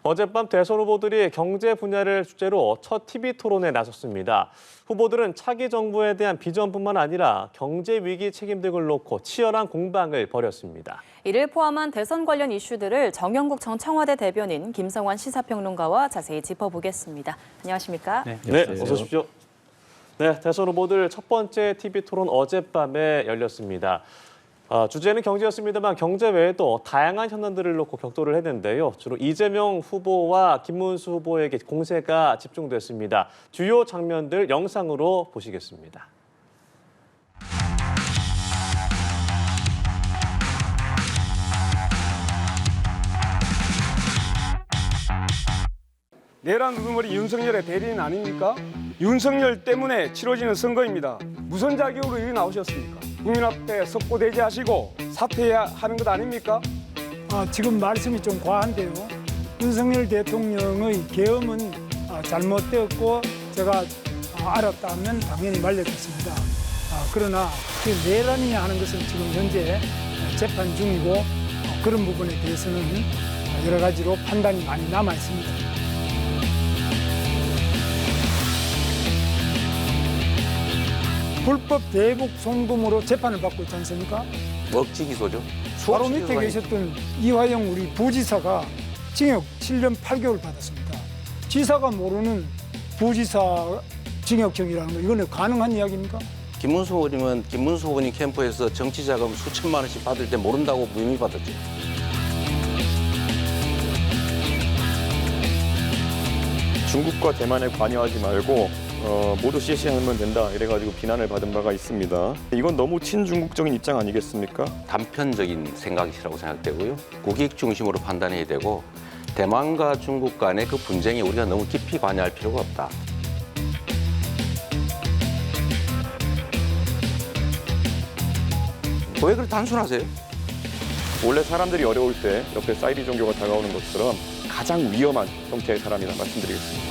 어젯밤 대선 후보들이 경제 분야를 주제로 첫 TV 토론에 나섰습니다. 후보들은 차기 정부에 대한 비전뿐만 아니라 경제 위기 책임등을 놓고 치열한 공방을 벌였습니다. 이를 포함한 대선 관련 이슈들을 정영국 전 청와대 대변인 김성환 시사평론가와 자세히 짚어보겠습니다. 안녕하십니까? 네, 어서 오십시오. 네, 대선 후보들 첫 번째 TV 토론 어젯밤에 열렸습니다. 주제는 경제였습니다만 경제 외에도 다양한 현안들을 놓고 격돌을 했는데요. 주로 이재명 후보와 김문수 후보에게 공세가 집중됐습니다. 주요 장면들 영상으로 보시겠습니다. 내란 우두머리 윤석열의 대리인 아닙니까? 윤석열 때문에 치러지는 선거입니다. 무슨 자격으로 여기 나오셨습니까? 국민 앞에 석고대죄하시고 사퇴해야 하는 것 아닙니까? 지금 말씀이 좀 과한데요. 윤석열 대통령의 계엄은 잘못되었고 제가 알았다면 당연히 말렸겠습니다. 그러나 그 내란이냐 하는 것은 지금 현재 재판 중이고 그런 부분에 대해서는 여러 가지로 판단이 많이 남아 있습니다. 불법 대북 송금으로 재판을 받고 있지 않습니까? 억지 기소죠. 바로 밑에 계셨던 이화영 우리 부지사가 징역 7년 8개월 받았습니다. 지사가 모르는 부지사 징역형이라는 거 이거는 가능한 이야기입니까? 김문수 후보님은 김문수 후보님 캠프에서 정치 자금 수천만 원씩 받을 때 모른다고 무혐의 받았죠. 중국과 대만에 관여하지 말고 모두 CC하면 된다 이래가지고 비난을 받은 바가 있습니다. 이건 너무 친중국적인 입장 아니겠습니까? 단편적인 생각이라고 생각되고요. 국익 중심으로 판단해야 되고 대만과 중국 간의 그 분쟁에 우리가 너무 깊이 관여할 필요가 없다. 왜 그렇게 단순하세요? 원래 사람들이 어려울 때 옆에 사이비 종교가 다가오는 것처럼 가장 위험한 형태의 사람이라 말씀드리겠습니다.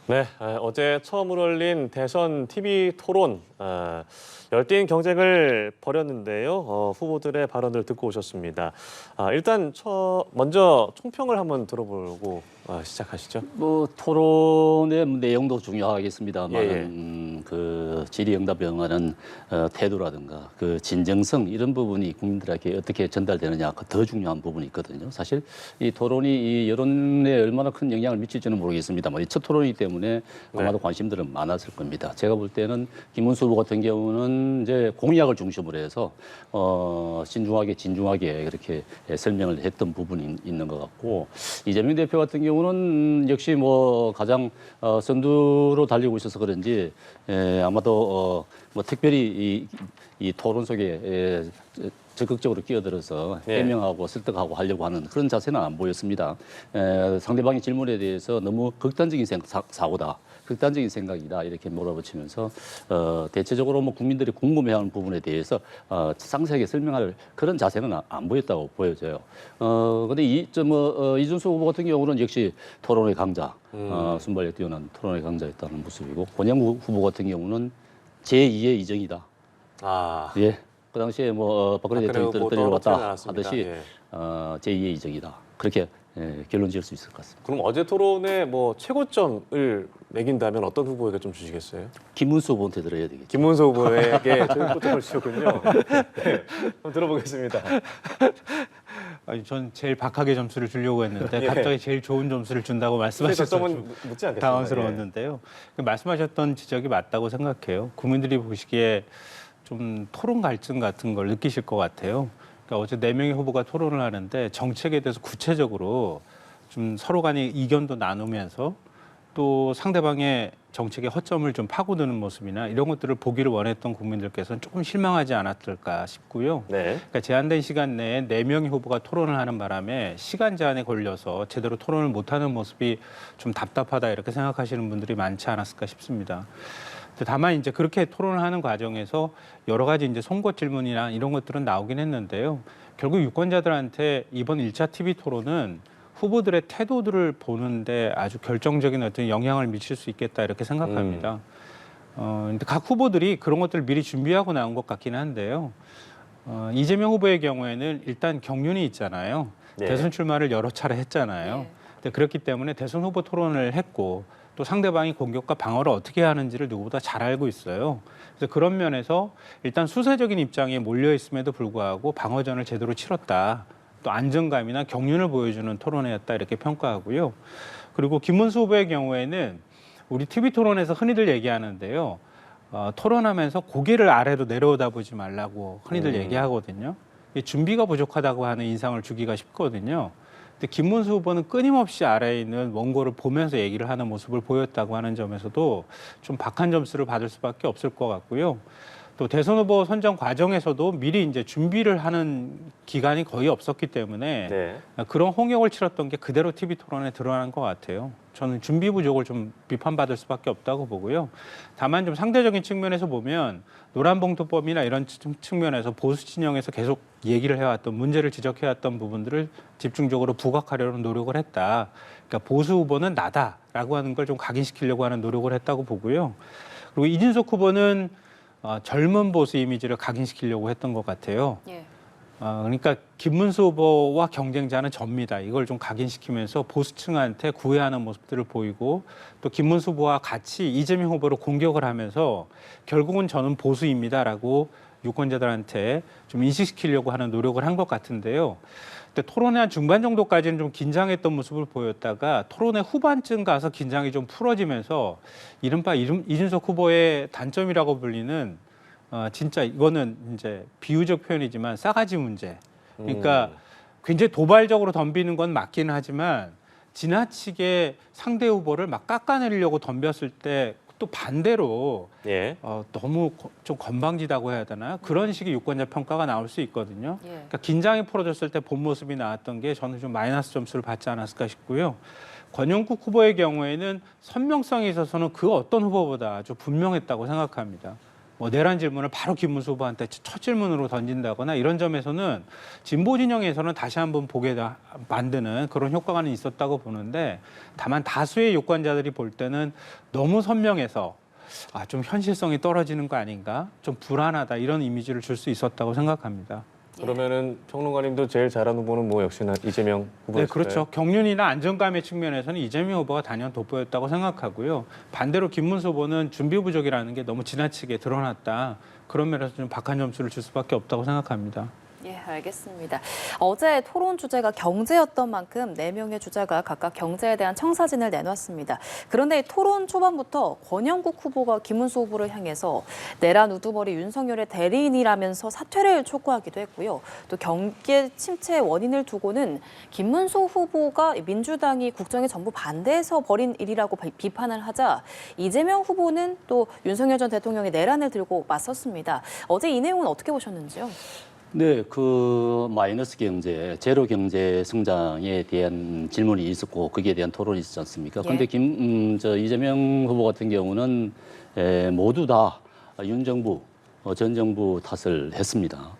네, 어제 처음으로 열린 대선 TV 토론 열띤 경쟁을 벌였는데요. 후보들의 발언을 듣고 오셨습니다. 일단 먼저 총평을 한번 들어보고 시작하시죠. 토론의 내용도 중요하겠습니다만 예. 그 질의응답에 응하는 태도라든가 그 진정성 이런 부분이 국민들에게 어떻게 전달되느냐가 더 중요한 부분이 있거든요. 사실 이 토론이 이 여론에 얼마나 큰 영향을 미칠지는 모르겠습니다만 이 첫 토론이기 때문에 아마도 관심들은 많았을 겁니다. 제가 볼 때는 김문수 후보 같은 경우는 이제 공약을 중심으로 해서 신중하게 진중하게 그렇게 설명을 했던 부분이 있는 것 같고 이재명 대표 같은 경우는 역시 가장 선두로 달리고 있어서 그런지 아마도 특별히 이 토론 속에 적극적으로 끼어들어서 해명하고 설득하고 하려고 하는 그런 자세는 안 보였습니다. 상대방의 질문에 대해서 너무 극단적인 사고다, 극단적인 생각이다 이렇게 몰아붙이면서 대체적으로 국민들이 궁금해하는 부분에 대해서 상세하게 설명할 그런 자세는 안 보였다고 보여져요. 근데 이준수 후보 같은 경우는 역시 토론의 강자, 순발력 뛰어난 토론의 강자였다는 모습이고 권영구 후보 같은 경우는 제2의 이정이다. 예. 그 당시에 박근혜 대통령이 떨어뜨리러 왔다 하듯이 제2의 이정이다. 그렇게 결론 지을 수 있을 것 같습니다. 그럼 어제 토론의 최고점을 매긴다면 어떤 후보에게 좀 주시겠어요? 김문수 후보한테 들어야 되겠죠. 김문수 후보에게 최고점을 주셨군요. 네, 한번 들어보겠습니다. 전 제일 박하게 점수를 주려고 했는데 갑자기 제일 좋은 점수를 준다고 말씀하셔서 좀 당황스러웠는데요. 말씀하셨던 지적이 맞다고 생각해요. 국민들이 보시기에 좀 토론 갈증 같은 걸 느끼실 것 같아요. 그러니까 어제 4명의 후보가 토론을 하는데 정책에 대해서 구체적으로 좀 서로 간의 이견도 나누면서 또 상대방의 정책의 허점을 좀 파고드는 모습이나 이런 것들을 보기를 원했던 국민들께서는 조금 실망하지 않았을까 싶고요. 그러니까 제한된 시간 내에 4명의 후보가 토론을 하는 바람에 시간 제한에 걸려서 제대로 토론을 못하는 모습이 좀 답답하다 이렇게 생각하시는 분들이 많지 않았을까 싶습니다. 다만 이제 그렇게 토론을 하는 과정에서 여러 가지 이제 송곳 질문이나 이런 것들은 나오긴 했는데요. 결국 유권자들한테 이번 1차 TV 토론은 후보들의 태도들을 보는데 아주 결정적인 어떤 영향을 미칠 수 있겠다 이렇게 생각합니다. 근데 각 후보들이 그런 것들을 미리 준비하고 나온 것 같기는 한데요. 이재명 후보의 경우에는 일단 경륜이 있잖아요. 네. 대선 출마를 여러 차례 했잖아요. 네. 근데 그렇기 때문에 대선 후보 토론을 했고 또 상대방이 공격과 방어를 어떻게 하는지를 누구보다 잘 알고 있어요. 그래서 그런 면에서 일단 수세적인 입장에 몰려 있음에도 불구하고 방어전을 제대로 치렀다. 또 안정감이나 경륜을 보여주는 토론회였다 이렇게 평가하고요. 그리고 김문수 후보의 경우에는 우리 TV 토론에서 흔히들 얘기하는데요. 토론하면서 고개를 아래로 내려오다 보지 말라고 흔히들 얘기하거든요. 준비가 부족하다고 하는 인상을 주기가 쉽거든요. 근데 김문수 후보는 끊임없이 아래에 있는 원고를 보면서 얘기를 하는 모습을 보였다고 하는 점에서도 좀 박한 점수를 받을 수밖에 없을 것 같고요. 또 대선 후보 선정 과정에서도 미리 이제 준비를 하는 기간이 거의 없었기 때문에 네. 그런 홍역을 치렀던 게 그대로 TV 토론에 드러난 것 같아요. 저는 준비 부족을 좀 비판받을 수밖에 없다고 보고요. 다만 좀 상대적인 측면에서 보면 노란봉투법이나 이런 측면에서 보수 진영에서 계속 얘기를 해왔던 문제를 지적해왔던 부분들을 집중적으로 부각하려는 노력을 했다. 그러니까 보수 후보는 나다라고 하는 걸 좀 각인시키려고 하는 노력을 했다고 보고요. 그리고 이준석 후보는 젊은 보수 이미지를 각인시키려고 했던 것 같아요. 예. 그러니까 김문수 후보와 경쟁자는 접니다. 이걸 좀 각인시키면서 보수층한테 구애하는 모습들을 보이고 또 김문수 후보와 같이 이재명 후보를 공격을 하면서 결국은 저는 보수입니다라고 유권자들한테 좀 인식시키려고 하는 노력을 한 것 같은데요. 근데 토론회 한 중반 정도까지는 좀 긴장했던 모습을 보였다가 토론회 후반쯤 가서 긴장이 좀 풀어지면서 이른바 이준석 후보의 단점이라고 불리는 진짜 이거는 이제 비유적 표현이지만 싸가지 문제. 그러니까 굉장히 도발적으로 덤비는 건 맞기는 하지만 지나치게 상대 후보를 막 깎아내리려고 덤볐을 때 또 반대로 예. 너무 좀 건방지다고 해야 되나 그런 식의 유권자 평가가 나올 수 있거든요. 예. 그러니까 긴장이 풀어졌을 때 본 모습이 나왔던 게 저는 좀 마이너스 점수를 받지 않았을까 싶고요. 권영국 후보의 경우에는 선명성에 있어서는 그 어떤 후보보다 아주 분명했다고 생각합니다. 내란 질문을 바로 김문수 후보한테 첫 질문으로 던진다거나 이런 점에서는 진보 진영에서는 다시 한번 보게 만드는 그런 효과가 있었다고 보는데 다만 다수의 유권자들이 볼 때는 너무 선명해서 좀 현실성이 떨어지는 거 아닌가, 좀 불안하다 이런 이미지를 줄 수 있었다고 생각합니다. 그러면은 평론가님도 제일 잘하는 후보는 뭐 역시나 이재명 후보였을까요? 네, 그렇죠. 경륜이나 안정감의 측면에서는 이재명 후보가 단연 돋보였다고 생각하고요. 반대로 김문수 후보는 준비 부족이라는 게 너무 지나치게 드러났다. 그런 면에서 좀 박한 점수를 줄 수밖에 없다고 생각합니다. 예, 알겠습니다. 어제 토론 주제가 경제였던 만큼 4명의 주자가 각각 경제에 대한 청사진을 내놨습니다. 그런데 토론 초반부터 권영국 후보가 김문수 후보를 향해서 내란 우두머리 윤석열의 대리인이라면서 사퇴를 촉구하기도 했고요. 또 경제 침체의 원인을 두고는 김문수 후보가 민주당이 국정에 전부 반대해서 벌인 일이라고 비판을 하자 이재명 후보는 또 윤석열 전 대통령의 내란을 들고 맞섰습니다. 어제 이 내용은 어떻게 보셨는지요? 네, 그 마이너스 경제, 제로 경제 성장에 대한 질문이 있었고 거기에 대한 토론이 있었지 않습니까? 그런데 이재명 후보 같은 경우는 모두 다 윤 정부, 전 정부 탓을 했습니다.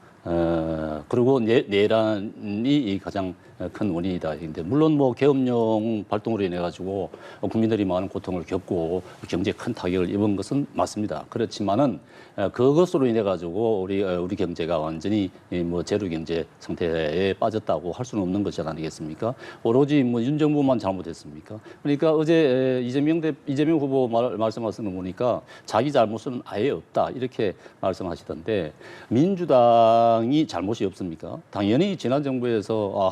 그리고 내란이 가장 큰 원인이다. 근데 물론 뭐 계엄령 발동으로 인해 가지고 국민들이 많은 고통을 겪고 경제에 큰 타격을 입은 것은 맞습니다. 그렇지만은 그것으로 인해 가지고 우리 경제가 완전히 뭐 제로 경제 상태에 빠졌다고 할 수는 없는 것이 아니겠습니까? 오로지 뭐 윤 정부만 잘못했습니까? 그러니까 어제 이재명 후보 말씀하시는 거 보니까 자기 잘못은 아예 없다 이렇게 말씀하시던데 민주당이 잘못이 없습니까? 당연히 지난 정부에서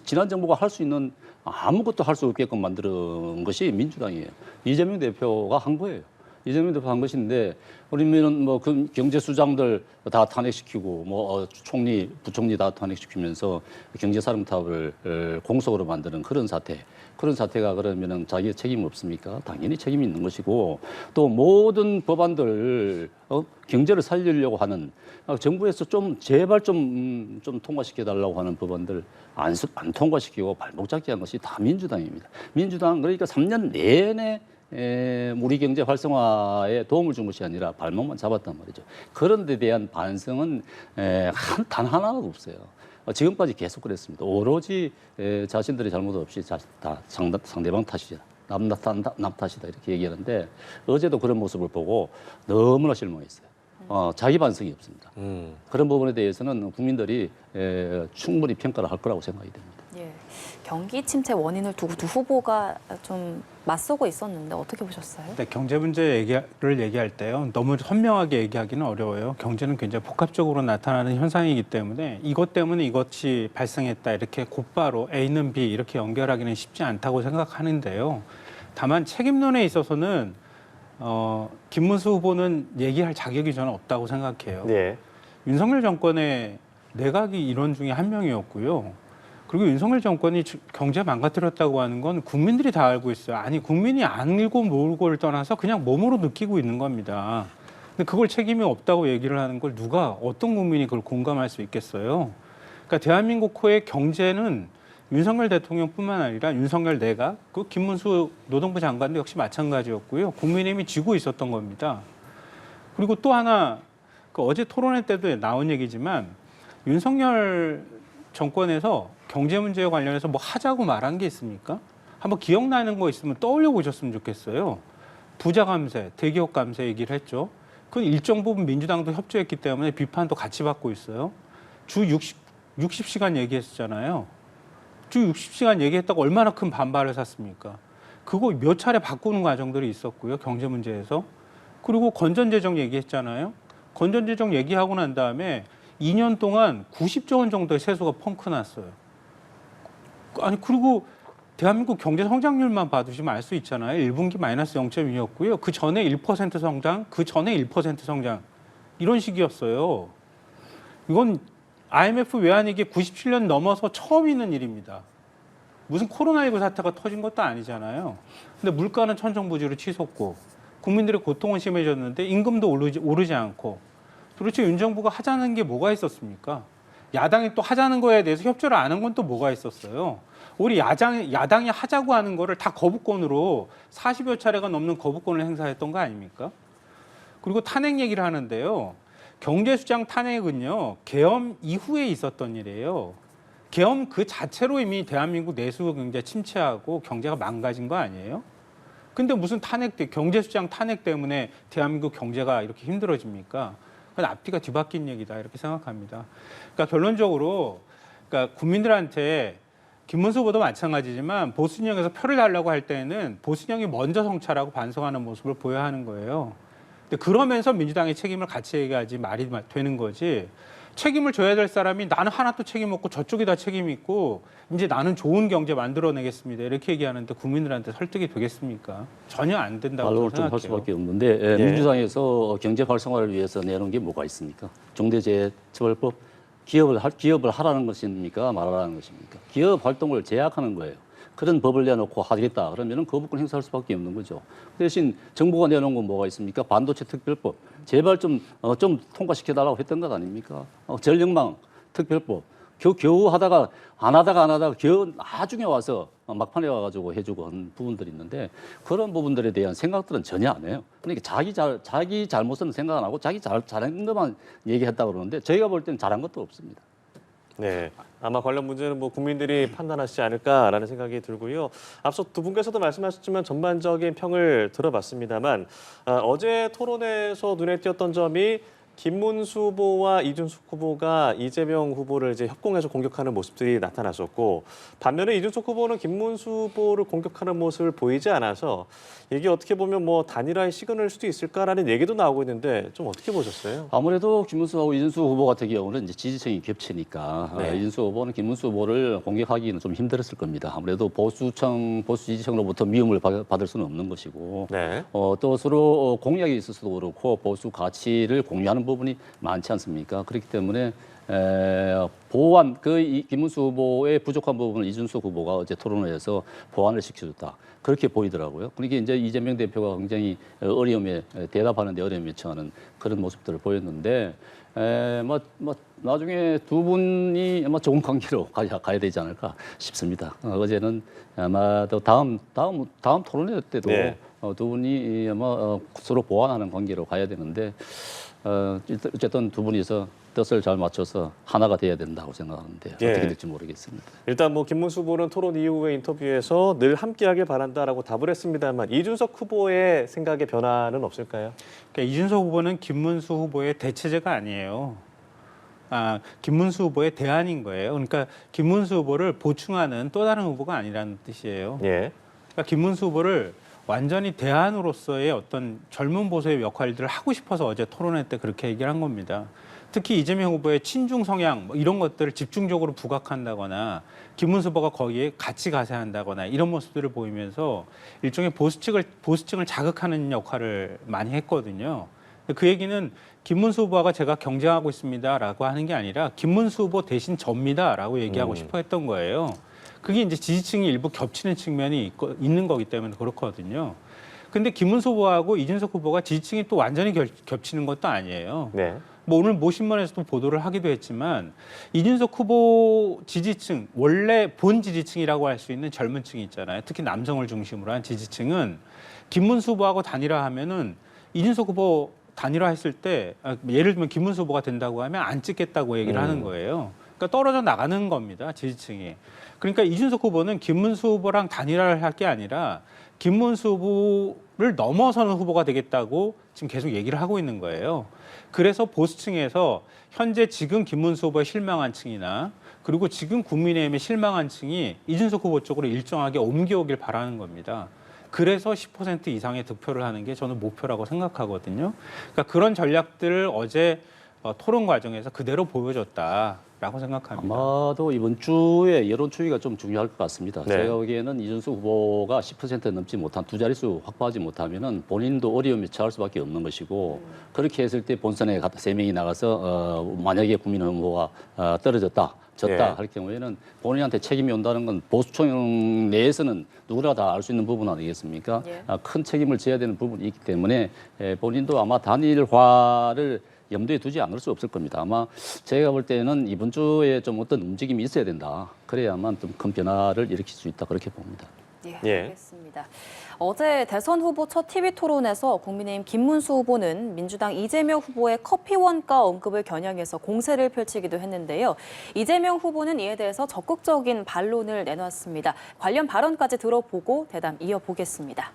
지난 정부가 할 수 있는 아무것도 할 수 없게끔 만드는 것이 민주당이에요. 이재명 대표가 한 거예요. 이재명 대표 한 것인데 우리는 뭐 그 경제수장들 다 탄핵시키고 뭐 총리, 부총리 다 탄핵시키면서 경제사령탑을 공석으로 만드는 그런 사태가 그러면은 자기의 책임 없습니까? 당연히 책임이 있는 것이고 또 모든 법안들 경제를 살리려고 하는 정부에서 제발 좀 통과시켜 달라고 하는 법안들 안 통과시키고 발목 잡기 한 것이 다 민주당입니다. 민주당 그러니까 3년 내내 우리 경제 활성화에 도움을 준 것이 아니라 발목만 잡았단 말이죠. 그런 데 대한 반성은 단 하나도 없어요. 지금까지 계속 그랬습니다. 오로지 자신들의 잘못 없이 다 상대방 탓이죠. 남 탓이다 이렇게 얘기하는데 어제도 그런 모습을 보고 너무나 실망했어요. 자기 반성이 없습니다. 그런 부분에 대해서는 국민들이 충분히 평가를 할 거라고 생각이 됩니다. 예. 경기 침체 원인을 두고 두 후보가 좀 맞서고 있었는데 어떻게 보셨어요? 네, 경제 문제 얘기를 얘기할 때요. 너무 선명하게 얘기하기는 어려워요. 경제는 굉장히 복합적으로 나타나는 현상이기 때문에 이것 때문에 이것이 발생했다 이렇게 곧바로 A는 B 이렇게 연결하기는 쉽지 않다고 생각하는데요. 다만 책임론에 있어서는 김문수 후보는 얘기할 자격이 저는 없다고 생각해요. 네. 윤석열 정권의 내각이 일원 중에 한 명이었고요. 그리고 윤석열 정권이 경제 망가뜨렸다고 하는 건 국민들이 다 알고 있어요. 아니 국민이 알고 모르고를 떠나서 그냥 몸으로 느끼고 있는 겁니다. 근데 그걸 책임이 없다고 얘기를 하는 걸 누가 어떤 국민이 그걸 공감할 수 있겠어요? 그러니까 대한민국의 경제는 윤석열 대통령뿐만 아니라 윤석열 내각, 그 김문수 노동부 장관도 역시 마찬가지였고요. 국민의힘이 쥐고 있었던 겁니다. 그리고 또 하나 그 어제 토론회 때도 나온 얘기지만 윤석열 정권에서 경제 문제에 관련해서 뭐 하자고 말한 게 있습니까? 한번 기억나는 거 있으면 떠올려 보셨으면 좋겠어요. 부자 감세, 대기업 감세 얘기를 했죠. 그건 일정 부분 민주당도 협조했기 때문에 비판도 같이 받고 있어요. 주 60시간 얘기했잖아요. 주 60시간 얘기했다고 얼마나 큰 반발을 샀습니까? 그거 몇 차례 바꾸는 과정들이 있었고요. 경제 문제에서. 그리고 건전재정 얘기했잖아요. 건전재정 얘기하고 난 다음에 2년 동안 90조 원 정도의 세수가 펑크 났어요. 아니 그리고 대한민국 경제 성장률만 봐두시면 알 수 있잖아요. 1분기 마이너스 0.2였고요. 그 전에 1% 성장, 그 전에 1% 성장 이런 식이었어요. 이건 IMF 외환위기 97년 넘어서 처음 있는 일입니다. 무슨 코로나19 사태가 터진 것도 아니잖아요. 근데 물가는 천정부지로 치솟고 국민들의 고통은 심해졌는데 임금도 오르지 않고 도대체 윤 정부가 하자는 게 뭐가 있었습니까? 야당이 또 하자는 거에 대해서 협조를 안 한 건 또 뭐가 있었어요? 우리 야당이 하자고 하는 거를 다 거부권으로 40여 차례가 넘는 거부권을 행사했던 거 아닙니까? 그리고 탄핵 얘기를 하는데요. 경제수장 탄핵은요. 계엄 이후에 있었던 일이에요. 계엄 그 자체로 이미 대한민국 내수 경제 침체하고 경제가 망가진 거 아니에요? 근데 무슨 경제수장 탄핵 때문에 대한민국 경제가 이렇게 힘들어집니까? 그건 앞뒤가 뒤바뀐 얘기다 이렇게 생각합니다. 그러니까 결론적으로 그러니까 국민들한테 김문수 후보도 마찬가지지만 보수 진영에서 표를 달라고 할 때는 보수 진영이 먼저 성찰하고 반성하는 모습을 보여야 하는 거예요. 근데 그러면서 민주당의 책임을 같이 얘기하지 말이 되는 거지. 책임을 져야 될 사람이 나는 하나도 책임 없고 저쪽이 다 책임 있고 이제 나는 좋은 경제 만들어내겠습니다. 이렇게 얘기하는데 국민들한테 설득이 되겠습니까? 전혀 안 된다고 반론을 좀 생각해요. 할 수밖에 없는데 민주당에서 경제 활성화를 위해서 내놓은 게 뭐가 있습니까? 중대재해처벌법 기업을 하라는 것입니까? 말하라는 것입니까? 기업 활동을 제약하는 거예요. 그런 법을 내놓고 하겠다 그러면 거부권 행사할 수밖에 없는 거죠. 그 대신 정부가 내놓은 건 뭐가 있습니까? 반도체 특별법. 제발 좀 통과시켜달라고 했던 것 아닙니까? 전력망 특별법. 겨우 하다가 안 하다가 겨우 나중에 와서 막판에 와가지고 해주고 한 부분들이 있는데 그런 부분들에 대한 생각들은 전혀 안 해요. 그러니까 자기 잘못은 생각 안 하고 자기 잘한 것만 얘기했다 그러는데 저희가 볼 때는 잘한 것도 없습니다. 네, 아마 관련 문제는 뭐 국민들이 판단하시지 않을까라는 생각이 들고요. 앞서 두 분께서도 말씀하셨지만 전반적인 평을 들어봤습니다만 어제 토론에서 눈에 띄었던 점이 김문수 후보와 이준석 후보가 이재명 후보를 이제 협공해서 공격하는 모습들이 나타났었고 반면에 이준석 후보는 김문수 후보를 공격하는 모습을 보이지 않아서 이게 어떻게 보면 뭐 단일화의 시그널일 수도 있을까라는 얘기도 나오고 있는데 좀 어떻게 보셨어요? 아무래도 김문수하고 이준수 후보 같은 경우는 이제 지지층이 겹치니까 네. 이준수 후보는 김문수 후보를 공격하기는 좀 힘들었을 겁니다. 아무래도 보수 지지층으로부터 미움을 받을 수는 없는 것이고 네. 또 서로 공약이 있어서도 그렇고 보수 가치를 공유하는 부분이 많지 않습니까? 그렇기 때문에 보완 김문수 후보의 부족한 부분을 이준석 후보가 어제 토론회에서 보완을 시켜줬다. 그렇게 보이더라고요. 그러니까 이제 이재명 대표가 굉장히 대답하는데 어려움에 처하는 그런 모습들을 보였는데 나중에 두 분이 아마 좋은 관계로 가야 되지 않을까 싶습니다. 어제는 아마도 다음 토론회 때도 네. 두 분이 아마 서로 보완하는 관계로 가야 되는데 어쨌든 두 분이서 뜻을 잘 맞춰서 하나가 돼야 된다고 생각하는데 예. 어떻게 될지 모르겠습니다. 일단 뭐 김문수 후보는 토론 이후의 인터뷰에서 늘 함께하길 바란다라고 답을 했습니다만 이준석 후보의 생각에 변화는 없을까요? 그러니까 이준석 후보는 김문수 후보의 대체제가 아니에요. 김문수 후보의 대안인 거예요. 그러니까 김문수 후보를 보충하는 또 다른 후보가 아니라는 뜻이에요. 예. 그러니까 김문수 후보를 완전히 대안으로서의 어떤 젊은 보수의 역할들을 하고 싶어서 어제 토론회 때 그렇게 얘기를 한 겁니다. 특히 이재명 후보의 친중 성향 뭐 이런 것들을 집중적으로 부각한다거나 김문수 후보가 거기에 같이 가세한다거나 이런 모습들을 보이면서 일종의 보수층을 자극하는 역할을 많이 했거든요. 그 얘기는 김문수 후보가 제가 경쟁하고 있습니다라고 하는 게 아니라 김문수 후보 대신 접니다라고 얘기하고 싶어 했던 거예요. 그게 이제 지지층이 일부 겹치는 측면이 있는 거기 때문에 그렇거든요. 근데 김문수 후보하고 이준석 후보가 지지층이 또 완전히 겹치는 것도 아니에요. 네. 뭐 오늘 모 신문에서도 보도를 하기도 했지만 이준석 후보 지지층, 원래 본 지지층이라고 할 수 있는 젊은 층이 있잖아요. 특히 남성을 중심으로 한 지지층은 김문수 후보하고 단일화하면은 이준석 후보 단일화했을 때 예를 들면 김문수 후보가 된다고 하면 안 찍겠다고 얘기를 하는 거예요. 그러니까 떨어져 나가는 겁니다. 지지층이. 그러니까 이준석 후보는 김문수 후보랑 단일화를 할 게 아니라 김문수 후보를 넘어서는 후보가 되겠다고 지금 계속 얘기를 하고 있는 거예요. 그래서 보수층에서 현재 지금 김문수 후보에 실망한 층이나 그리고 지금 국민의힘에 실망한 층이 이준석 후보 쪽으로 일정하게 옮겨오길 바라는 겁니다. 그래서 10% 이상의 득표를 하는 게 저는 목표라고 생각하거든요. 그러니까 그런 전략들을 어제 토론 과정에서 그대로 보여줬다라고 생각합니다. 아마도 이번 주에 여론 추이가 좀 중요할 것 같습니다. 네. 제가 보기에는 이준석 후보가 10% 넘지 못한 두 자릿수 확보하지 못하면은 본인도 어려움에 처할 수밖에 없는 것이고 그렇게 했을 때 본선에 세 명이 나가서 만약에 국민의힘 후보가 떨어졌다. 졌다 예. 할 경우에는 본인한테 책임이 온다는 건 보수층 내에서는 누구나 다 알 수 있는 부분 아니겠습니까? 예. 큰 책임을 져야 되는 부분이 있기 때문에 본인도 아마 단일화를 염두에 두지 않을 수 없을 겁니다. 아마 제가 볼 때는 이번 주에 좀 어떤 움직임이 있어야 된다. 그래야만 좀 큰 변화를 일으킬 수 있다. 그렇게 봅니다. 예, 예. 알겠습니다. 어제 대선 후보 첫 TV 토론에서 국민의힘 김문수 후보는 민주당 이재명 후보의 커피 원가 언급을 겨냥해서 공세를 펼치기도 했는데요. 이재명 후보는 이에 대해서 적극적인 반론을 내놨습니다. 관련 발언까지 들어보고 대담 이어보겠습니다.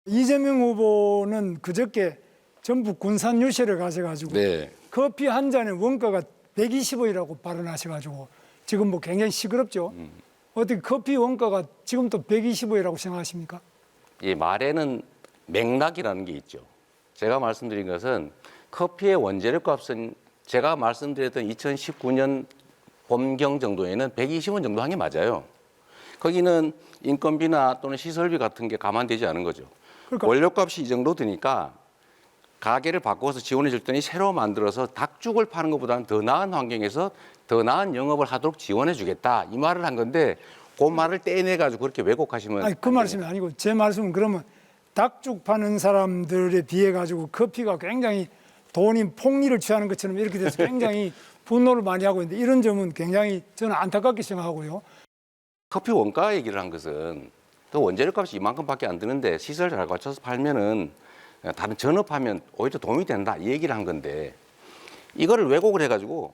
이재명 후보는 그저께 전북 군산 유세를 가셔가지고 네. 커피 한 잔의 원가가 120원이라고 발언하셔가지고 지금 뭐 굉장히 시끄럽죠. 어떻게 커피 원가가 지금 또 120원이라고 생각하십니까? 이 말에는 맥락이라는 게 있죠. 제가 말씀드린 것은 커피의 원재료 값은 제가 말씀드렸던 2019년 봄경 정도에는 120원 정도 한 게 맞아요. 거기는 인건비나 또는 시설비 같은 게 감안되지 않은 거죠. 그러니까 원료값이 이 정도 드니까 가게를 바꿔서 지원해 줄 테니 새로 만들어서 닭죽을 파는 것보다는 더 나은 환경에서 더 나은 영업을 하도록 지원해 주겠다. 이 말을 한 건데 그 말을 떼내가지고 그렇게 왜곡하시면 아니 그 말씀이 아니고 제 말씀은 그러면 닭죽 파는 사람들에 비해 가지고 커피가 굉장히 돈이 폭리를 취하는 것처럼 이렇게 돼서 굉장히 분노를 많이 하고 있는데 이런 점은 굉장히 저는 안타깝게 생각하고요. 커피 원가 얘기를 한 것은 또 원재료 값이 이만큼밖에 안 드는데 시설 잘 갖춰서 팔면은 다른 전업하면 오히려 도움이 된다 이 얘기를 한 건데 이거를 왜곡을 해가지고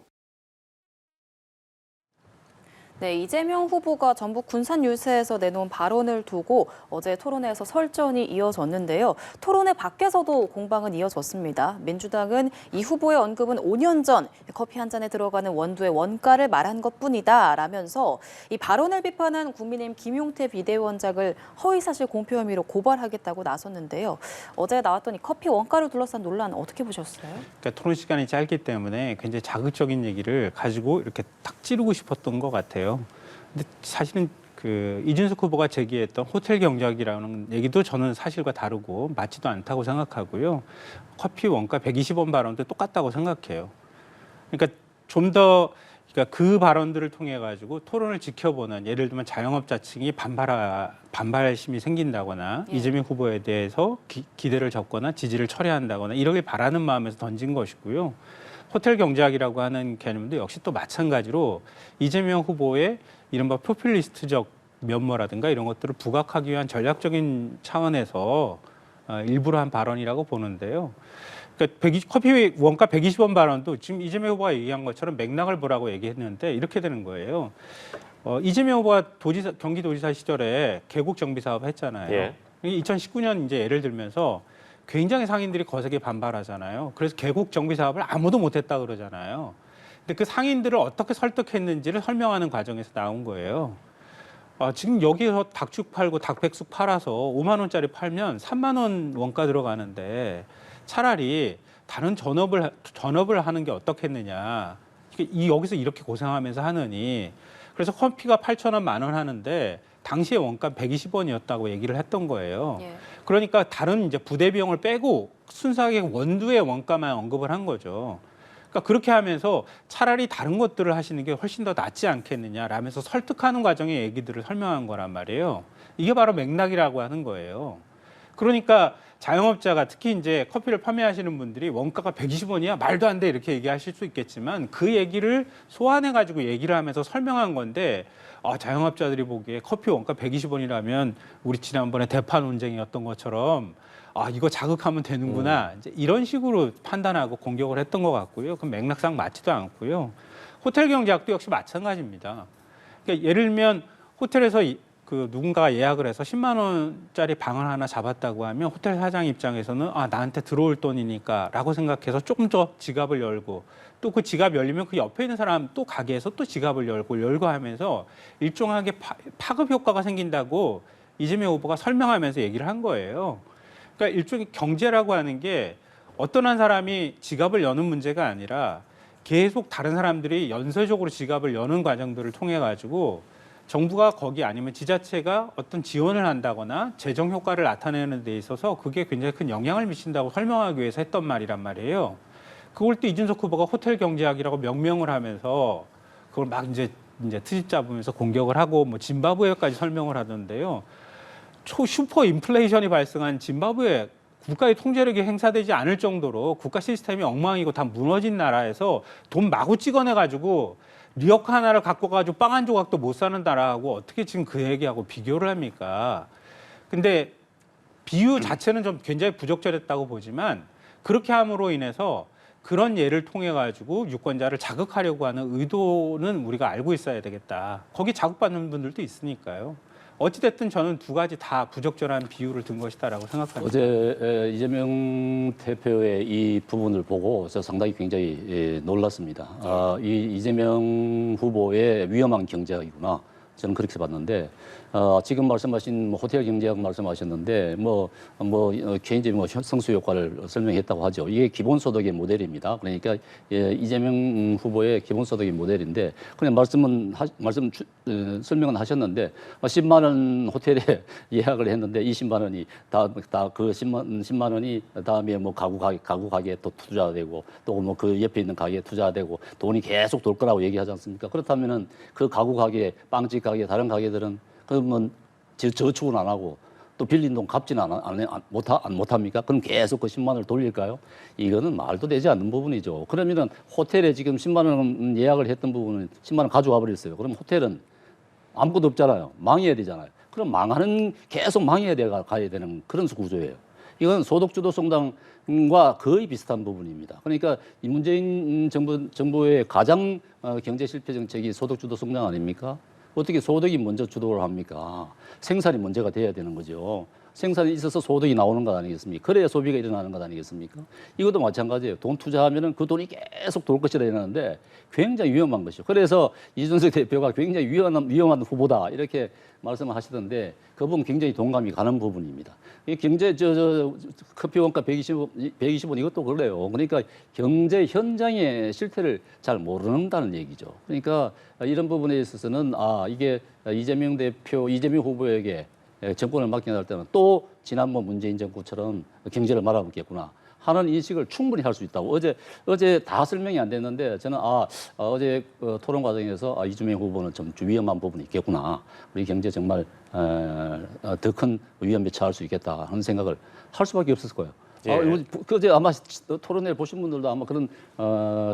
네, 이재명 후보가 전북 군산 유세에서 내놓은 발언을 두고 어제 토론회에서 설전이 이어졌는데요. 토론회 밖에서도 공방은 이어졌습니다. 민주당은 이 후보의 언급은 5년 전 커피 한 잔에 들어가는 원두의 원가를 말한 것뿐이다 라면서 이 발언을 비판한 국민의힘 김용태 비대위원장을 허위사실 공표 혐의로 고발하겠다고 나섰는데요. 어제 나왔던 이 커피 원가를 둘러싼 논란 어떻게 보셨어요? 그러니까 토론 시간이 짧기 때문에 굉장히 자극적인 얘기를 가지고 이렇게 탁 찌르고 싶었던 것 같아요. 근데 사실은 그 이준석 후보가 제기했던 호텔 경제학이라는 얘기도 저는 사실과 다르고 맞지도 않다고 생각하고요. 커피 원가 120원 발언도 똑같다고 생각해요. 그러니까 좀 더 그러니까 그 발언들을 통해 가지고 토론을 지켜보는 예를 들면 자영업자층이 반발심이 생긴다거나 이재명 후보에 대해서 기대를 적거나 지지를 철회한다거나 이러길 바라는 마음에서 던진 것이고요. 호텔 경제학이라고 하는 개념도 역시 또 마찬가지로 이재명 후보의 이른바 포퓰리스트적 면모라든가 이런 것들을 부각하기 위한 전략적인 차원에서 일부러 한 발언이라고 보는데요. 그러니까 커피 원가 120원 발언도 지금 이재명 후보가 얘기한 것처럼 맥락을 보라고 얘기했는데 이렇게 되는 거예요. 이재명 후보가 경기도지사 시절에 계곡 정비 사업 했잖아요. 예. 2019년 이제 예를 들면서 굉장히 상인들이 거세게 반발하잖아요. 그래서 계곡 정비 사업을 아무도 못했다 그러잖아요. 근데 그 상인들을 어떻게 설득했는지를 설명하는 과정에서 나온 거예요. 지금 여기서 닭죽 팔고 닭백숙 팔아서 5만 원짜리 팔면 3만 원 원가 들어가는데 차라리 다른 전업을 하는 게 어떻겠느냐. 여기서 이렇게 고생하면서 하느니. 그래서 커피가 8,000원, 10,000원 하는데 당시에 원가 120원이었다고 얘기를 했던 거예요. 예. 그러니까 다른 이제 부대 비용을 빼고 순수하게 원두의 원가만 언급을 한 거죠. 그러니까 그렇게 하면서 차라리 다른 것들을 하시는 게 훨씬 더 낫지 않겠느냐라면서 설득하는 과정의 얘기들을 설명한 거란 말이에요. 이게 바로 맥락이라고 하는 거예요. 그러니까 자영업자가 특히 이제 커피를 판매하시는 분들이 원가가 120원이야 말도 안 돼 이렇게 얘기하실 수 있겠지만 그 얘기를 소환해 가지고 얘기를 하면서 설명한 건데 자영업자들이 보기에 커피 원가 120원이라면 우리 지난번에 대파 논쟁이었던 것처럼 이거 자극하면 되는구나 이제 이런 식으로 판단하고 공격을 했던 것 같고요. 그 맥락상 맞지도 않고요. 호텔 경제학도 역시 마찬가지입니다. 그러니까 예를 들면 호텔에서 누군가가 예약을 해서 10만 원짜리 방을 하나 잡았다고 하면 호텔 사장 입장에서는 나한테 들어올 돈이니까라고 생각해서 조금 더 지갑을 열고 또 그 지갑 열리면 그 옆에 있는 사람 또 가게에서 또 지갑을 열고 하면서 일종하게 파급 효과가 생긴다고 이재명 후보가 설명하면서 얘기를 한 거예요. 그러니까 일종의 경제라고 하는 게 어떤 한 사람이 지갑을 여는 문제가 아니라 계속 다른 사람들이 연쇄적으로 지갑을 여는 과정들을 통해 가지고 정부가 거기 아니면 지자체가 어떤 지원을 한다거나 재정 효과를 나타내는 데 있어서 그게 굉장히 큰 영향을 미친다고 설명하기 위해서 했던 말이란 말이에요. 그걸 또 이준석 후보가 호텔 경제학이라고 명명을 하면서 그걸 막 이제 트집 잡으면서 공격을 하고 뭐 짐바브웨까지 설명을 하던데요. 슈퍼 인플레이션이 발생한 짐바브웨 국가의 통제력이 행사되지 않을 정도로 국가 시스템이 엉망이고 다 무너진 나라에서 돈 마구 찍어내가지고 리어카 하나를 갖고 가지고 빵 한 조각도 못 사는 나라하고 어떻게 지금 그 얘기하고 비교를 합니까? 근데 비유 자체는 좀 굉장히 부적절했다고 보지만 그렇게 함으로 인해서 그런 예를 통해 가지고 유권자를 자극하려고 하는 의도는 우리가 알고 있어야 되겠다. 거기 자극받는 분들도 있으니까요. 어찌됐든 저는 두 가지 다 부적절한 비유를 든 것이다라고 생각합니다. 어제 이재명 대표의 이 부분을 보고 저 상당히 굉장히 놀랐습니다. 이 이재명 후보의 위험한 경제학이구나. 저는 그렇게 봤는데 지금 말씀하신 호텔 경제학 말씀하셨는데 개인적인 성수 효과를 설명했다고 하죠. 이게 기본소득의 모델입니다. 그러니까 이재명 후보의 기본소득의 모델인데 그냥 설명은 하셨는데 10만 원 호텔에 예약을 했는데 20만 원이 다 그 10만 원이 다음에 뭐 가구 가게에 또 투자되고 또 뭐 그 옆에 있는 가게에 투자되고 돈이 계속 돌 거라고 얘기하지 않습니까? 그렇다면은 그 가구 가게, 빵집 가게, 다른 가게들은 그러면 저축은 안 하고 또 빌린 돈 갚지는 못합니까? 그럼 계속 그 10만 원을 돌릴까요? 이거는 말도 되지 않는 부분이죠. 그러면은 호텔에 지금 10만 원 예약을 했던 부분은 10만 원 가져와 버렸어요. 그럼 호텔은 아무것도 없잖아요. 망해야 되잖아요. 그럼 계속 망해야 가야 되는 그런 구조예요. 이건 소득주도성장과 거의 비슷한 부분입니다. 그러니까 이 문재인 정부의 가장 경제 실패 정책이 소득주도 성장 아닙니까? 어떻게 소득이 먼저 주도를 합니까? 생산이 문제가 돼야 되는 거죠. 생산이 있어서 소득이 나오는 것 아니겠습니까? 그래야 소비가 일어나는 것 아니겠습니까? 이것도 마찬가지예요. 돈 투자하면은 그 돈이 계속 돌 것이라 이러는데 굉장히 위험한 것이죠. 그래서 이준석 대표가 굉장히 위험한 후보다 이렇게 말씀을 하시던데 그 부분 굉장히 동감이 가는 부분입니다. 이 경제 커피 원가 120원 이것도 그래요. 그러니까 경제 현장의 실태를 잘 모른다는 얘기죠. 그러니까 이런 부분에 있어서는 이게 이재명 후보에게 정권을 맡겨날 때는 또 지난번 문재인 정부처럼 경제를 말아먹겠구나 하는 인식을 충분히 할 수 있다고. 어제 다 설명이 안 됐는데 저는 어제 토론 과정에서 이재명 후보는 좀 위험한 부분이 있겠구나. 우리 경제 정말 더 큰 위험에 처할 수 있겠다 하는 생각을 할 수밖에 없었을 거예요. 예. 그제 아마 토론회 보신 분들도 아마 그런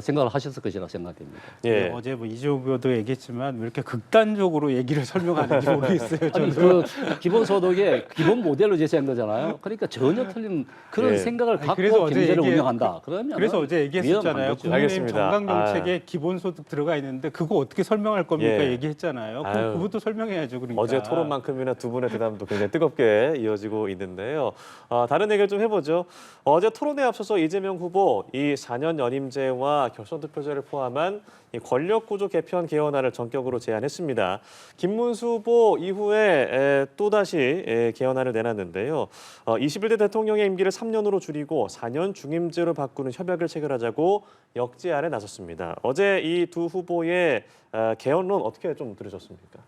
생각을 하셨을 것이라 생각됩니다. 예. 어제 뭐 이재호 의원도 얘기했지만 왜 이렇게 극단적으로 얘기를 설명하는지 모르겠어요. 아니 저는. 그 기본소득의 기본 모델로 제시한 거잖아요. 그러니까 전혀 틀린 그런 예. 생각을 아니, 갖고 그래서 어제 경제를 얘기- 운영한다. 그러면 그래서 어제 얘기했었잖아요. 국민의힘 알겠습니다. 정강정책에 기본소득 들어가 있는데 그거 어떻게 설명할 겁니까? 예. 얘기했잖아요. 아유. 그것도 설명해야죠. 그러니까. 어제 토론만큼이나 두 분의 대담도 굉장히 뜨겁게 이어지고 있는데요. 다른 얘기를 좀 해보죠. 어제 토론에 앞서서 이재명 후보 이 4년 연임제와 결선투표제를 포함한 이 권력구조 개편 개헌안을 전격으로 제안했습니다. 김문수 후보 이후에 또다시 개헌안을 내놨는데요. 21대 대통령의 임기를 3년으로 줄이고 4년 중임제로 바꾸는 협약을 체결하자고 역제안에 나섰습니다. 어제 이 두 후보의 개헌론 어떻게 좀 들으셨습니까?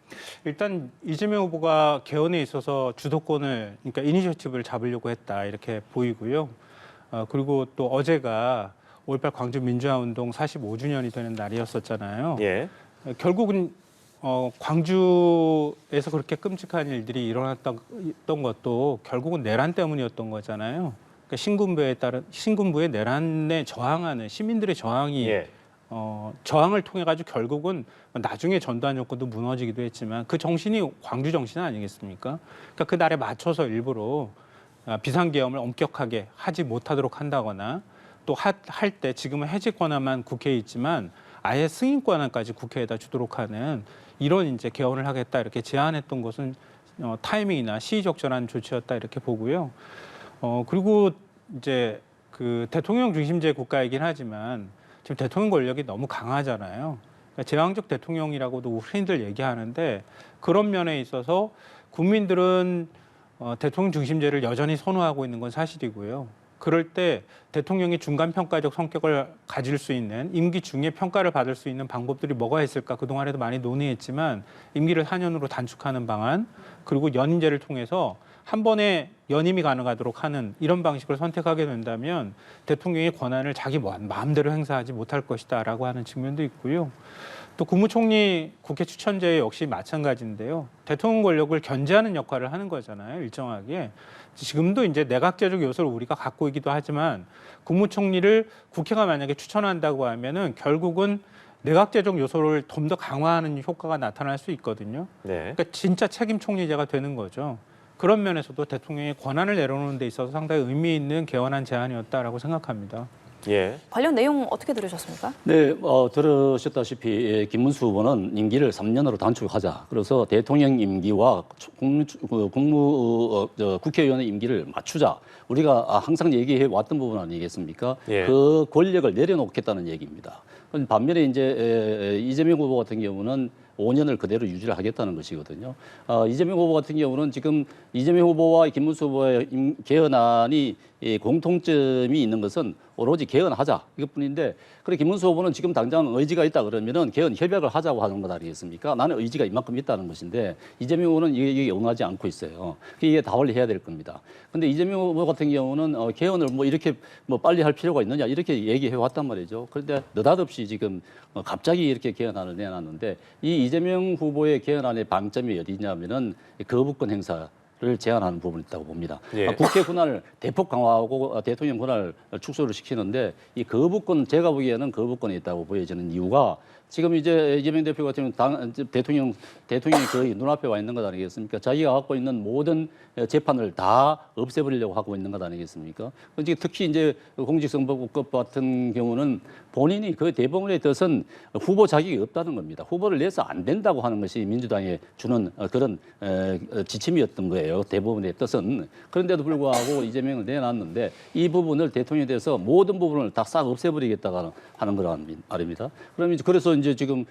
일단 이재명 후보가 개헌에 있어서 주도권을 그러니까 이니셔티브를 잡으려고 했다 이렇게 보이고요. 그리고 또 어제가 5.18 광주 민주화운동 45주년이 되는 날이었었잖아요. 예. 결국은 광주에서 그렇게 끔찍한 일들이 일어났던 것도 결국은 내란 때문이었던 거잖아요. 그러니까 신군부의 내란에 저항하는 시민들의 저항이 예. 저항을 통해 가지고 결국은 나중에 전두환 정권도 무너지기도 했지만 그 정신이 광주 정신 아니겠습니까? 그러니까 그 날에 맞춰서 일부러 비상계엄을 엄격하게 하지 못하도록 한다거나 또 할 때 지금은 해제 권한만 국회에 있지만 아예 승인 권한까지 국회에다 주도록 하는 이런 이제 개헌을 하겠다 이렇게 제안했던 것은 타이밍이나 시의적절한 조치였다 이렇게 보고요. 그리고 이제 그 대통령 중심제 국가이긴 하지만 지금 대통령 권력이 너무 강하잖아요. 그러니까 제왕적 대통령이라고도 흔히들 얘기하는데 그런 면에 있어서 국민들은 대통령 중심제를 여전히 선호하고 있는 건 사실이고요. 그럴 때 대통령이 중간평가적 성격을 가질 수 있는 임기 중에 평가를 받을 수 있는 방법들이 뭐가 있을까 그동안에도 많이 논의했지만 임기를 4년으로 단축하는 방안 그리고 연임제를 통해서 한 번에 연임이 가능하도록 하는 이런 방식을 선택하게 된다면 대통령의 권한을 자기 마음대로 행사하지 못할 것이다라고 하는 측면도 있고요. 또 국무총리 국회 추천제 역시 마찬가지인데요. 대통령 권력을 견제하는 역할을 하는 거잖아요. 일정하게. 지금도 이제 내각제적 요소를 우리가 갖고 있기도 하지만 국무총리를 국회가 만약에 추천한다고 하면은 결국은 내각제적 요소를 좀 더 강화하는 효과가 나타날 수 있거든요. 네. 그러니까 진짜 책임 총리제가 되는 거죠. 그런 면에서도 대통령의 권한을 내려놓는 데 있어서 상당히 의미 있는 개헌안 제안이었다라고 생각합니다. 예. 관련 내용 어떻게 들으셨습니까? 네, 들으셨다시피 김문수 후보는 임기를 3년으로 단축하자. 그래서 대통령 임기와 국회의원의 임기를 맞추자. 우리가 항상 얘기해 왔던 부분 아니겠습니까? 예. 그 권력을 내려놓겠다는 얘기입니다. 반면에 이제 이재명 후보 같은 경우는 5년을 그대로 유지를 하겠다는 것이거든요. 이재명 후보 같은 경우는 지금 이재명 후보와 김문수 후보의 개헌안이 공통점이 있는 것은 오로지 개헌하자 이것뿐인데 그래 김문수 후보는 지금 당장 의지가 있다 그러면은 개헌 협약을 하자고 하는 것 아니겠습니까? 나는 의지가 이만큼 있다는 것인데 이재명 후보는 이게 응하지 않고 있어요. 이게 답을 해야 될 겁니다. 근데 이재명 후보 같은 경우는 개헌을 뭐 이렇게 뭐 빨리 할 필요가 있느냐 이렇게 얘기해 왔단 말이죠. 그런데 느닷없이 지금 갑자기 이렇게 개헌안을 내놨는데 이 이재명 후보의 개헌안의 방점이 어디냐면은 거부권 행사. 를 제한하는 부분이 있다고 봅니다. 예. 국회 권한을 대폭 강화하고 대통령 권한을 축소를 시키는데 이 거부권 제가 보기에는 거부권이 있다고 보여지는 이유가 지금 이제 이재명 대표 같은 경우는 대통령이 거의 눈앞에 와 있는 것 아니겠습니까? 자기가 갖고 있는 모든 재판을 다 없애버리려고 하고 있는 것 아니겠습니까? 특히 이제 공직선거법 같은 경우는 본인이 그 대법원의 뜻은 후보 자격이 없다는 겁니다. 후보를 내서 안 된다고 하는 것이 민주당에 주는 그런 지침이었던 거예요. 대법원의 뜻은. 그런데도 불구하고 이재명을 내놨는데 이 부분을 대통령에 대해서 모든 부분을 다 싹 없애버리겠다고 하는 거란 말입니다. 그러면 그래서 이제 지금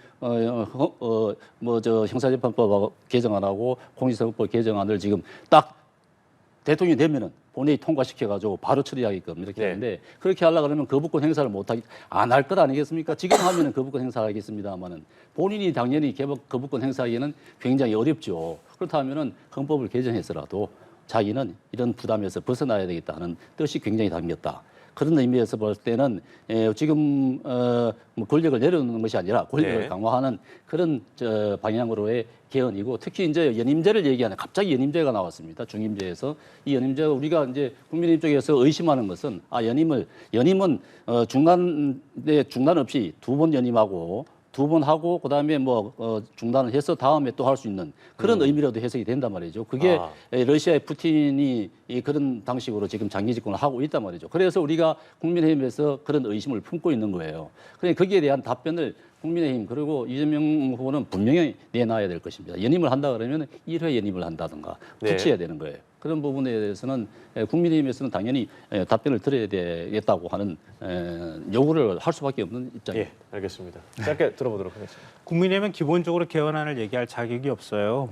형사재판법 개정안하고 공직선거법 개정안을 지금 딱 대통령이 되면은 본회의 통과시켜가지고 바로 처리하게끔 이렇게 하는데 그렇게 하려고 그러면 거부권 행사를 안 할 것 아니겠습니까? 지금 하면은 거부권 행사하겠습니다만은 본인이 당연히 거부권 행사하기에는 굉장히 어렵죠. 그렇다면은 헌법을 개정해서라도 자기는 이런 부담에서 벗어나야 되겠다는 뜻이 굉장히 담겼다. 그런 의미에서 볼 때는 지금 뭐 권력을 내려놓는 것이 아니라 권력을 네. 강화하는 그런 방향으로의 개헌이고, 특히 이제 연임제를 얘기하는, 갑자기 연임제가 나왔습니다. 중임제에서. 이 연임제가 우리가 이제 국민의힘 쪽에서 의심하는 것은, 연임은 중간 없이 2번 연임하고 2번 하고 그다음에 중단을 해서 다음에 또 할 수 있는 그런 의미로도 해석이 된단 말이죠. 그게 러시아의 푸틴이 그런 방식으로 지금 장기 집권을 하고 있단 말이죠. 그래서 우리가 국민의힘에서 그런 의심을 품고 있는 거예요. 그러니까 거기에 대한 답변을 국민의힘 그리고 이재명 후보는 분명히 내놔야 될 것입니다. 연임을 한다 그러면 1회 연임을 한다든가 붙여야 되는 거예요. 그런 부분에 대해서는 국민의힘에서는 당연히 답변을 드려야 되겠다고 하는 요구를 할 수밖에 없는 입장입니다. 예, 알겠습니다. 짧게 들어보도록 하겠습니다. 국민의힘은 기본적으로 개헌안을 얘기할 자격이 없어요.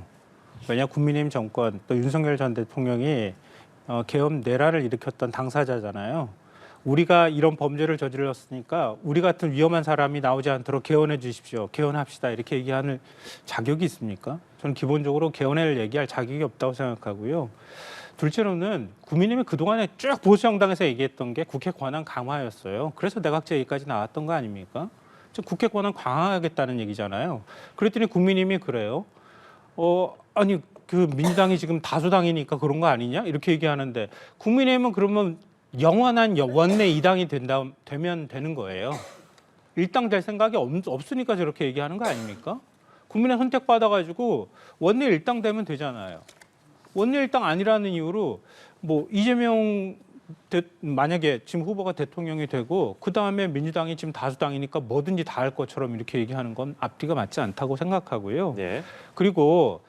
왜냐 국민의힘 정권 또 윤석열 전 대통령이 계엄 내란을 일으켰던 당사자잖아요. 우리가 이런 범죄를 저질렀으니까 우리 같은 위험한 사람이 나오지 않도록 개헌해 주십시오. 개헌합시다. 이렇게 얘기하는 자격이 있습니까? 저는 기본적으로 개헌을 얘기할 자격이 없다고 생각하고요. 둘째로는 국민의힘이 그동안에 쭉 보수정당에서 얘기했던 게 국회 권한 강화였어요. 그래서 내각제 얘기까지 나왔던 거 아닙니까? 즉 국회 권한 강화하겠다는 얘기잖아요. 그랬더니 국민의힘이 그래요. 아니 그 민주당이 지금 다수당이니까 그런 거 아니냐? 이렇게 얘기하는데 국민의힘은 그러면 영원한 원내 2당이 되면 되는 거예요. 1당 될 생각이 없으니까 저렇게 얘기하는 거 아닙니까? 국민의 선택받아가지고 원내 1당 되면 되잖아요. 원내 1당 아니라는 이유로 이재명 만약에 지금 후보가 대통령이 되고 그다음에 민주당이 지금 다수당이니까 뭐든지 다 할 것처럼 이렇게 얘기하는 건 앞뒤가 맞지 않다고 생각하고요. 네. 그리고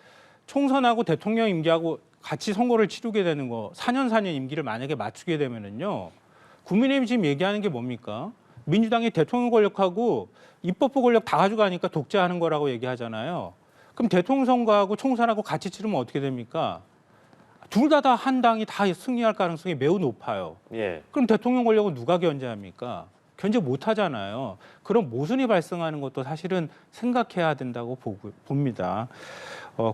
총선하고 대통령 임기하고 같이 선거를 치르게 되는 거 4년 임기를 만약에 맞추게 되면은요. 국민의힘이 지금 얘기하는 게 뭡니까? 민주당이 대통령 권력하고 입법부 권력 다 가져가니까 독재하는 거라고 얘기하잖아요. 그럼 대통령 선거하고 총선하고 같이 치르면 어떻게 됩니까? 둘 다 한 당이 다 승리할 가능성이 매우 높아요. 예. 그럼 대통령 권력은 누가 견제합니까? 견제 못 하잖아요. 그런 모순이 발생하는 것도 사실은 생각해야 된다고 봅니다.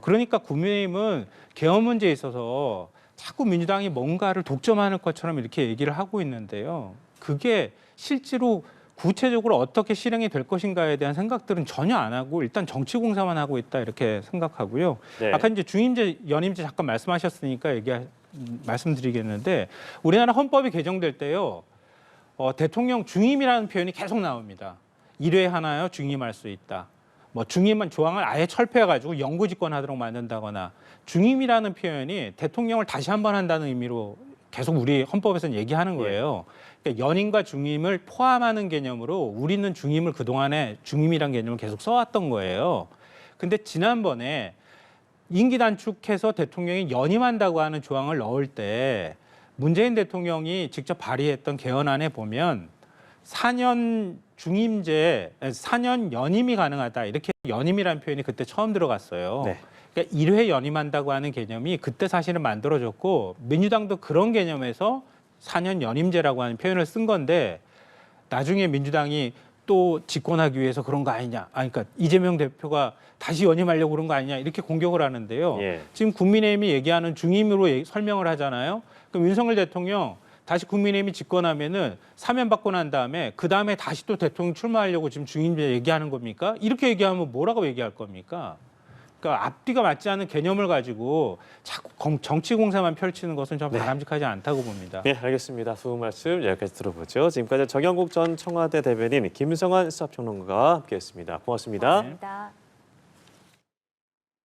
그러니까 국민의힘은 개헌 문제에 있어서 자꾸 민주당이 뭔가를 독점하는 것처럼 이렇게 얘기를 하고 있는데요. 그게 실제로 구체적으로 어떻게 실행이 될 것인가에 대한 생각들은 전혀 안 하고 일단 정치 공사만 하고 있다 이렇게 생각하고요. 네. 아까 이제 중임제, 연임제 잠깐 말씀하셨으니까 말씀드리겠는데 우리나라 헌법이 개정될 때요. 대통령 중임이라는 표현이 계속 나옵니다. 1회 하나요 중임할 수 있다. 중임은 조항을 아예 철폐해가지고 영구집권하도록 만든다거나 중임이라는 표현이 대통령을 다시 한번 한다는 의미로 계속 우리 헌법에서는 얘기하는 거예요. 그러니까 연임과 중임을 포함하는 개념으로 우리는 중임을 그동안에 중임이라는 개념을 계속 써왔던 거예요. 근데 지난번에 임기 단축해서 대통령이 연임한다고 하는 조항을 넣을 때 문재인 대통령이 직접 발의했던 개헌안에 보면 4년 중임제, 4년 연임이 가능하다. 이렇게 연임이라는 표현이 그때 처음 들어갔어요. 네. 그러니까 1회 연임한다고 하는 개념이 그때 사실은 만들어졌고 민주당도 그런 개념에서 4년 연임제라고 하는 표현을 쓴 건데 나중에 민주당이 또 집권하기 위해서 그런 거 아니냐. 그러니까 이재명 대표가 다시 연임하려고 그런 거 아니냐. 이렇게 공격을 하는데요. 예. 지금 국민의힘이 얘기하는 중임으로 설명을 하잖아요. 그럼 윤석열 대통령 다시 국민의힘이 집권하면은 사면 받고 난 다음에 그 다음에 다시 또 대통령 출마하려고 지금 중임제 얘기하는 겁니까? 이렇게 얘기하면 뭐라고 얘기할 겁니까? 그러니까 앞뒤가 맞지 않는 개념을 가지고 자꾸 정치 공세만 펼치는 것은 좀 바람직하지 않다고 봅니다. 네, 알겠습니다. 두 말씀 여기까지 들어보죠. 지금까지 정영국 전 청와대 대변인 김성환 시사평론가와 함께했습니다. 고맙습니다. 고맙습니다.